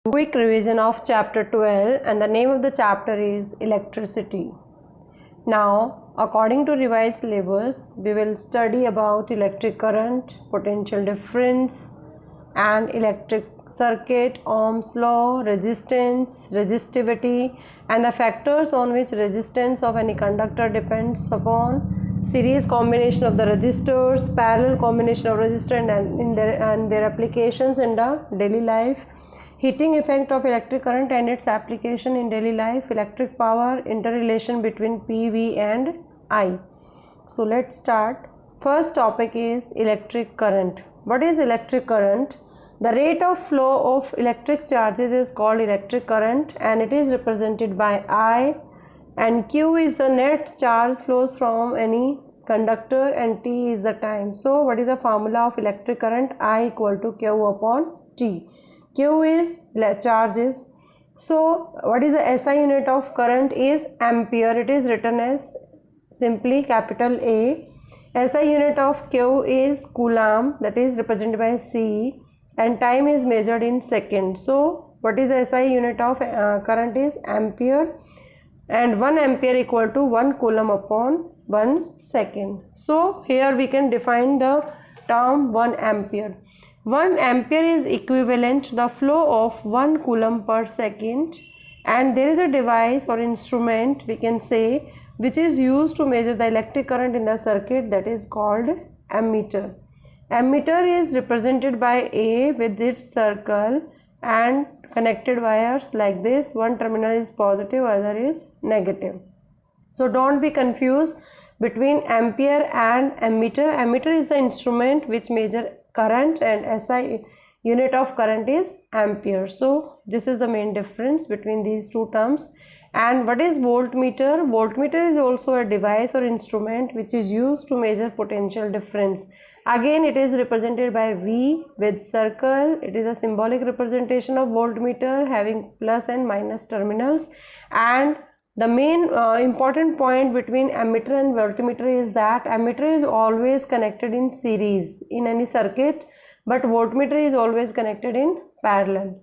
Quick revision of chapter 12, and the name of the chapter is electricity. Now, according to revised syllabus, we will study about electric current, potential difference and electric circuit, Ohm's law, resistance, resistivity, and the factors on which resistance of any conductor depends upon, series combination of the resistors, parallel combination of resistor and their applications in the daily life, heating effect of electric current and its application in daily life, electric power, interrelation between PV and I. So let's start. First topic is electric current. What is electric current? The rate of flow of electric charges is called electric current, and it is represented by I, and Q is the net charge flows from any conductor and T is the time. So what is the formula of electric current? I equal to Q upon T. Q is charges. So what is the SI unit of current is ampere. It is written as simply capital A. SI unit of Q is coulomb, that is represented by C, and time is measured in seconds. So what is the SI unit of current is ampere, and 1 ampere equal to 1 coulomb upon 1 second. So here we can define the term 1 ampere. 1 ampere is equivalent to the flow of 1 coulomb per second, and there is a device or instrument, we can say, which is used to measure the electric current in the circuit, that is called ammeter. Ammeter is represented by A with its circle and connected wires like this. One terminal is positive, other is negative. So don't be confused between ampere and ammeter. Ammeter is the instrument which measures current, and SI unit of current is ampere. So this is the main difference between these two terms. And what is voltmeter? Voltmeter is also a device or instrument which is used to measure potential difference. Again, it is represented by V with circle. It is a symbolic representation of voltmeter having plus and minus terminals. And the main important point between ammeter and voltmeter is that ammeter is always connected in series in any circuit, but voltmeter is always connected in parallel.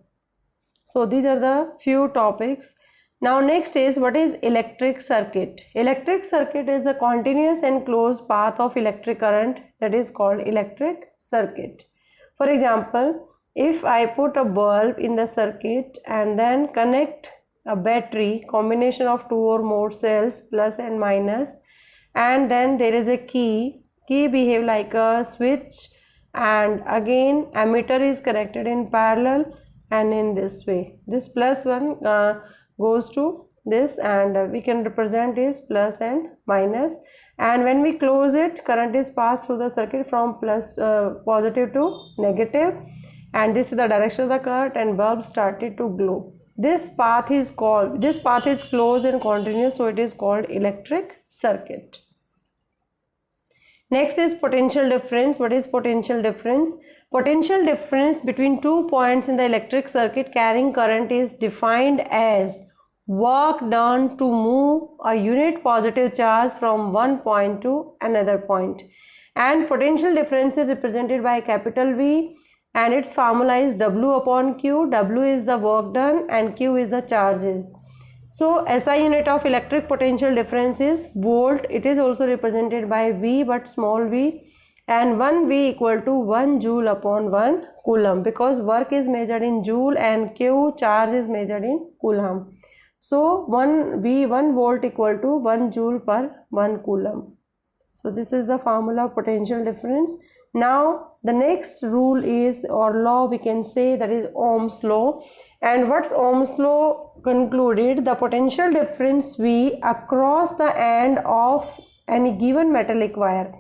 So these are the few topics. Now next is, what is electric circuit? Electric circuit is a continuous and closed path of electric current, that is called electric circuit. For example, if I put a bulb in the circuit and then connect a battery, combination of two or more cells plus and minus, and then there is a key behave like a switch, and again ammeter is connected in parallel, and in this way this plus one goes to this, and we can represent is plus and minus, and when we close it, current is passed through the circuit from positive to negative, and this is the direction of the current, and bulb started to glow. This path is closed and continuous, so it is called electric circuit. Next is potential difference. What is potential difference? Potential difference between 2 points in the electric circuit carrying current is defined as work done to move a unit positive charge from one point to another point. And potential difference is represented by capital V, and its formula is W upon Q. W is the work done and Q is the charges. So SI unit of electric potential difference is volt. It is also represented by V but small v, and 1 V equal to 1 joule upon 1 coulomb, because work is measured in joule and Q charge is measured in coulomb. So 1 volt equal to 1 joule per 1 coulomb. So this is the formula of potential difference. Now the next rule is, or law we can say, that is Ohm's law. And what's Ohm's law concluded? The potential difference V across the end of any given metallic wire.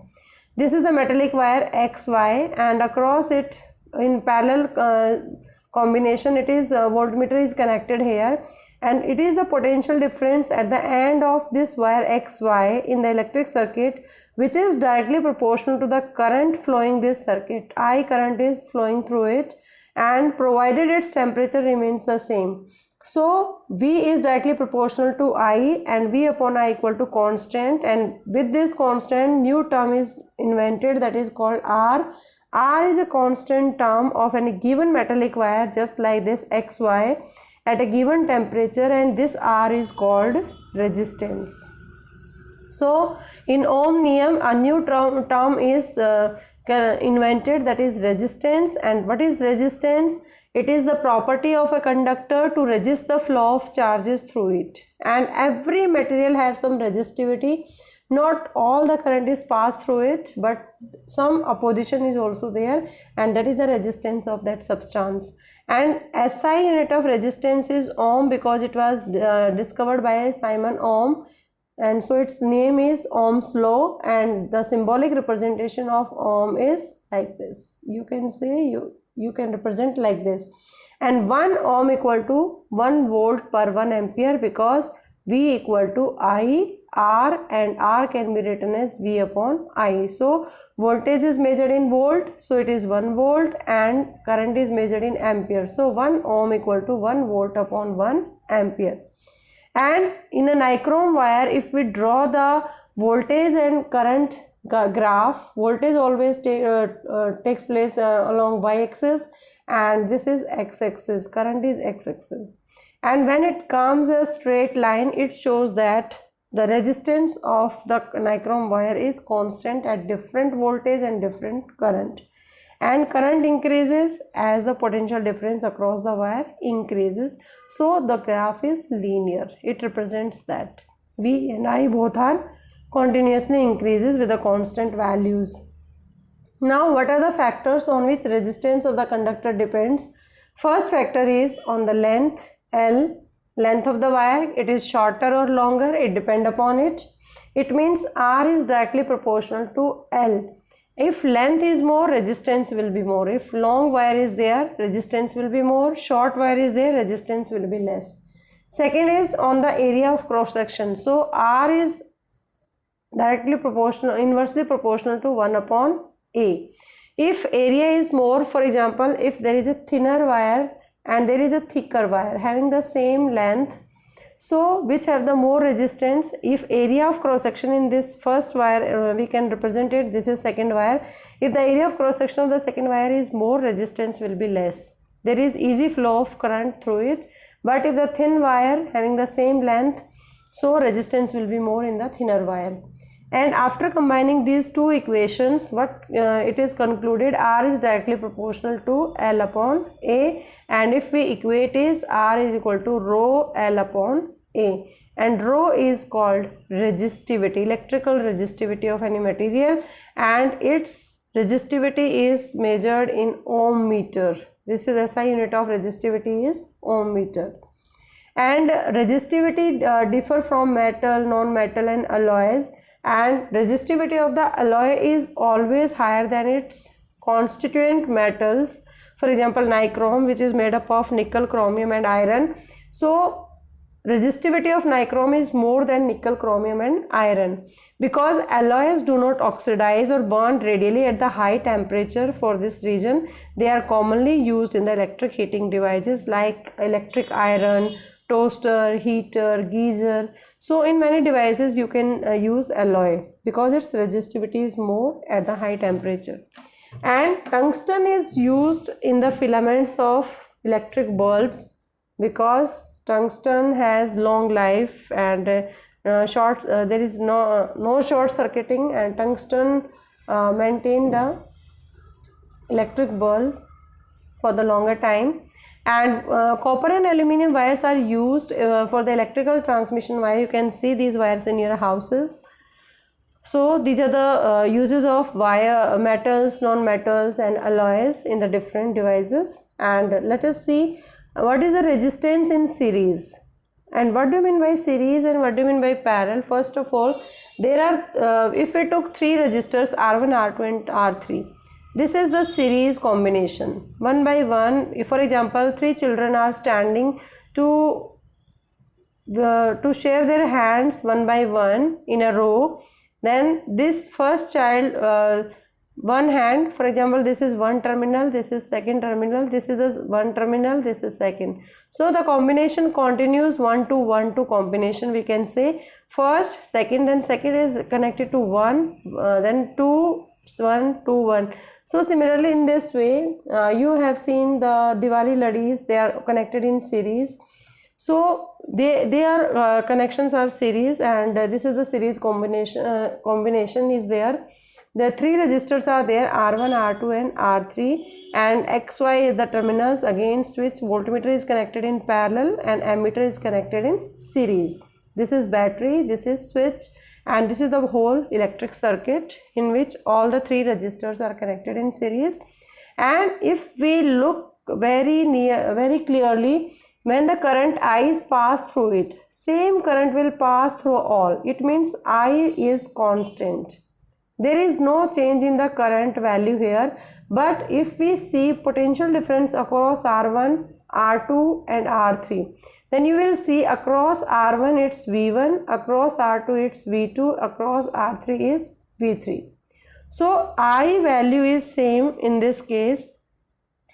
This is the metallic wire XY, and across it in parallel combination, it is voltmeter is connected here, and it is the potential difference at the end of this wire XY in the electric circuit, which is directly proportional to the current flowing this circuit. I current is flowing through it, and provided its temperature remains the same. So V is directly proportional to I, and V upon I equal to constant, and with this constant new term is invented, that is called R. R is a constant term of any given metallic wire, just like this XY, at a given temperature, and this R is called resistance. So in ohmnium a new term is invented, that is resistance. And what is resistance? It is the property of a conductor to resist the flow of charges through it, and every material has some resistivity. Not all the current is passed through it, but some opposition is also there, and that is the resistance of that substance. And SI unit of resistance is ohm, because it was discovered by Simon Ohm, and so its name is Ohm's law, and the symbolic representation of ohm is like this. You can say you can represent like this, and 1 ohm equal to 1 volt per 1 ampere, because V equal to I R, and R can be written as V upon I. So voltage is measured in volt, so it is 1 volt, and current is measured in ampere, so 1 ohm equal to 1 volt upon 1 ampere. And in a nichrome wire, if we draw the voltage and current graph, voltage always takes place along y-axis, and this is x-axis, current is x-axis. And when it comes a straight line, it shows that the resistance of the nichrome wire is constant at different voltage and different current. And current increases as the potential difference across the wire increases. So the graph is linear. It represents that V and I both are continuously increases with the constant values. Now what are the factors on which resistance of the conductor depends? First factor is on the length, L, length of the wire. It is shorter or longer, it depends upon it. It means R is directly proportional to L. If length is more, resistance will be more. If long wire is there, resistance will be more. Short wire is there, resistance will be less. Second is on the area of cross section. So R is directly proportional, inversely proportional to 1 upon A. If area is more, for example, if there is a thinner wire and there is a thicker wire having the same length, so which have the more resistance? If area of cross section in this first wire, we can represent it, this is second wire. If the area of cross section of the second wire is more, resistance will be less. There is easy flow of current through it. But if the thin wire having the same length, so resistance will be more in the thinner wire. And after combining these two equations, what it is concluded, R is directly proportional to L upon A, and if we equate is R is equal to rho L upon A, and rho is called resistivity, electrical resistivity of any material, and its resistivity is measured in ohm meter. This is SI unit of resistivity is ohm meter. And resistivity differ from metal, non-metal and alloys. And resistivity of the alloy is always higher than its constituent metals. For example, nichrome, which is made up of nickel, chromium and iron. So resistivity of nichrome is more than nickel, chromium and iron, because alloys do not oxidize or burn radially at the high temperature. For this reason, they are commonly used in the electric heating devices like electric iron, toaster, heater, geyser. So in many devices you can use alloy because its resistivity is more at the high temperature. And tungsten is used in the filaments of electric bulbs because tungsten has long life and there is no short circuiting, and tungsten maintain the electric bulb for the longer time. And copper and aluminum wires are used for the electrical transmission wire. You can see these wires in your houses. So these are the uses of wire, metals, non-metals and alloys in the different devices. And let us see what is the resistance in series. And what do you mean by series and what do you mean by parallel? First of all, there are, if we took 3 resistors R1, R2 and R3, this is the series combination. One by one, if for example 3 children are standing to share their hands one by one in a row, then this first child, one hand, for example, this is one terminal, this is second terminal, this is the one terminal, this is second. So the combination continues 1 to 1 to combination. We can say first, second, then second is connected to 1, then 2, 1 2 1. So similarly in this way you have seen the Diwali ladis, they are connected in series. So they are connections are series, and this is the series combination is there. The three registers are there, R1, R2 and R3, and XY is the terminals against which voltmeter is connected in parallel and ammeter is connected in series. This is battery, this is switch, and this is the whole electric circuit in which all the three registers are connected in series. And if we look very clearly, when the current I is passed through it, same current will pass through all. It means I is constant. There is no change in the current value here. But if we see potential difference across R1, R2 and R3, then you will see across R1 it's V1, across R2 it's V2, across R3 is V3. So I value is same in this case,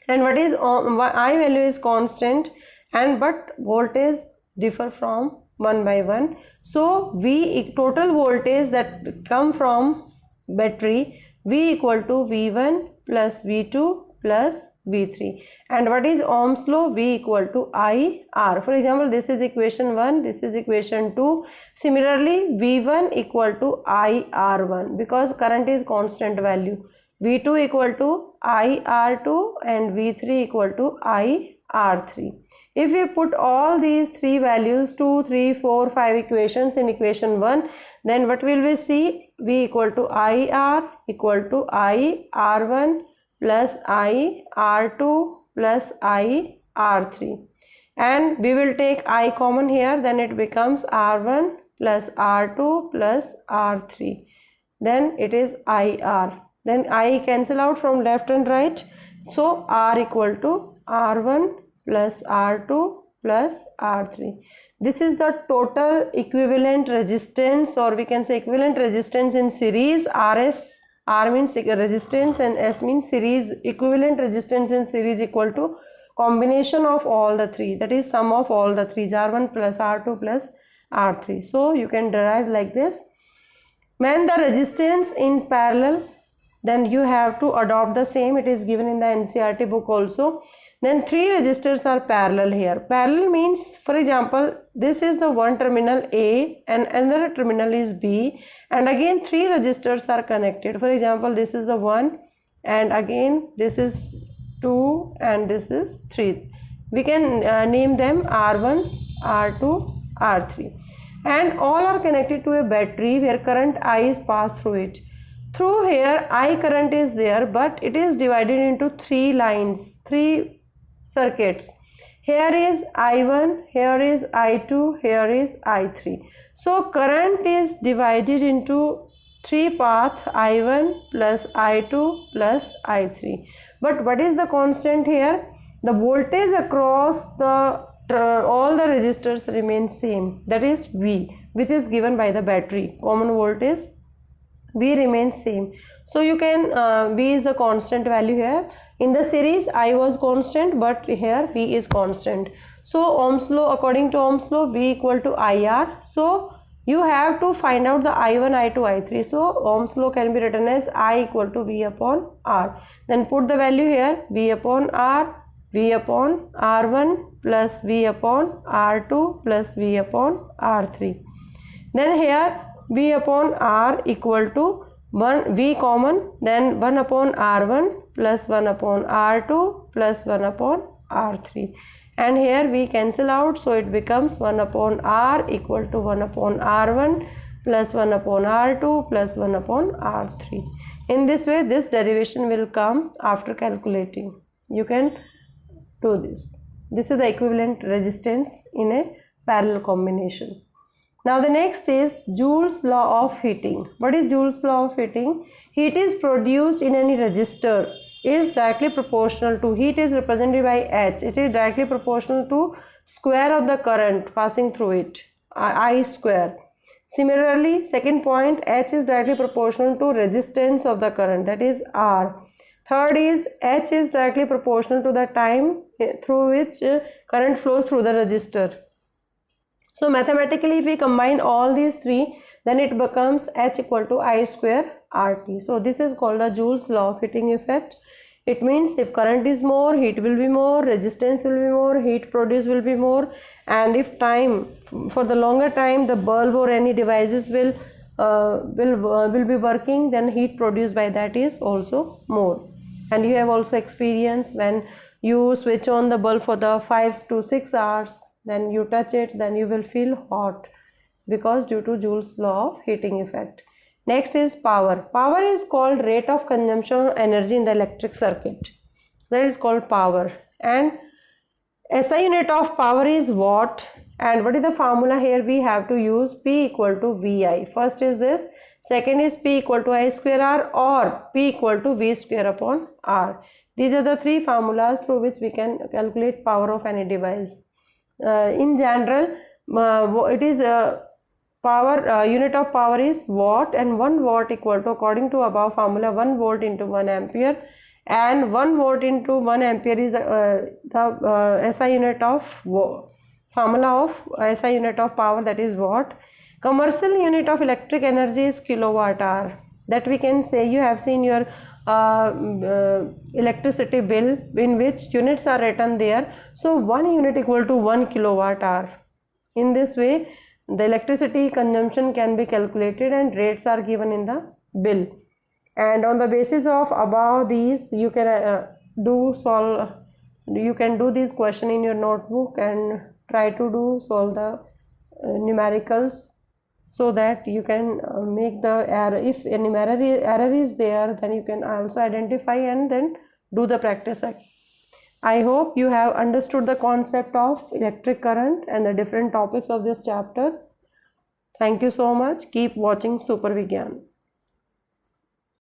and what is I value is constant, and but voltage differ from one by one. So V total voltage that come from battery, V equal to V1 plus V2 plus V3. And what is Ohm's law? V equal to IR. For example, this is equation 1, this is equation 2. Similarly, V1 equal to IR1 because current is constant value. V2 equal to IR2 and V3 equal to IR3. If we put all these three values, 2, 3, 4, 5 equations in equation 1, then what will we see? V equal to IR equal to IR1 plus IR2 plus IR3. And we will take I common here, then it becomes R1 plus R2 plus R3. Then it is IR. Then I cancel out from left and right. So R equal to R1 plus R2 plus R3. This is the total equivalent resistance, or we can say equivalent resistance in series. RS, R means resistance and S means series. Equivalent resistance in series equal to combination of all the three, that is sum of all the three, R1 plus R2 plus R3. So you can derive like this. When the resistance in parallel, then you have to adopt the same. It is given in the NCERT book also. Then three resistors are parallel here. Parallel means, for example, this is the one terminal A and another terminal is B, and again three resistors are connected. For example, this is the 1 and again this is 2 and this is 3. We can name them R1, R2, R3, and all are connected to a battery where current I is passed through it. Through here I current is there, but it is divided into three lines, three circuits. Here is I1, here is I2, here is I3. So current is divided into three paths, I1 plus I2 plus I3. But what is the constant here? The voltage across the all the resistors remains same, that is V, which is given by the battery. Common voltage V remains same. So you can V is the constant value here. In the series I was constant, but here V is constant. So Ohm's law, according to Ohm's law, V equal to IR. So you have to find out the I1, I2, I3. So Ohm's law can be written as I equal to V upon R. Then put the value here, V upon R, V upon R1 plus V upon R2 plus V upon R3. Then here V upon R equal to 1 V common, then 1 upon R1 plus 1 upon R2 plus 1 upon R3, and here we cancel out, so it becomes 1 upon R equal to 1 upon R1 plus 1 upon R2 plus 1 upon R3. In this way this derivation will come after calculating. You can do this. This is the equivalent resistance in a parallel combination. Now the next is Joule's law of heating. What is Joule's law of heating? Heat is produced in any resistor is directly proportional to, heat is represented by H. It is directly proportional to square of the current passing through it, I square. Similarly, second point, H is directly proportional to resistance of the current, that is R. Third is H is directly proportional to the time through which current flows through the resistor. So mathematically if we combine all these three, then it becomes H equal to I square RT. So this is called a Joule's law of heating effect. It means if current is more, heat will be more, resistance will be more, heat produced will be more, and if time, for the longer time, the bulb or any devices will be working, then heat produced by that is also more. And you have also experienced when you switch on the bulb for the 5 to 6 hours, then you touch it, then you will feel hot, because due to Joule's law of heating effect. Next is power. Power is called rate of consumption of energy in the electric circuit. That is called power. And SI unit of power is watt. And what is the formula here? We have to use P equal to VI. First is this. Second is P equal to I square R, or P equal to V square upon R. These are the three formulas through which we can calculate power of any device. In general, it is power unit of power is watt, and 1 watt equal to, according to above formula, 1 volt into 1 ampere, and 1 volt into 1 ampere is the SI unit of formula of SI unit of power, that is watt. Commercial unit of electric energy is kilowatt hour. That we can say, you have seen your electricity bill in which units are written there. So 1 unit equal to 1 kilowatt hour. In this way, the electricity consumption can be calculated and rates are given in the bill. And on the basis of above these, you can you can do this question in your notebook and try to solve the numericals, so that you can make the error. If any error is there, then you can also identify and then do the practice. I hope you have understood the concept of electric current and the different topics of this chapter. Thank you so much. Keep watching Super Vigyan.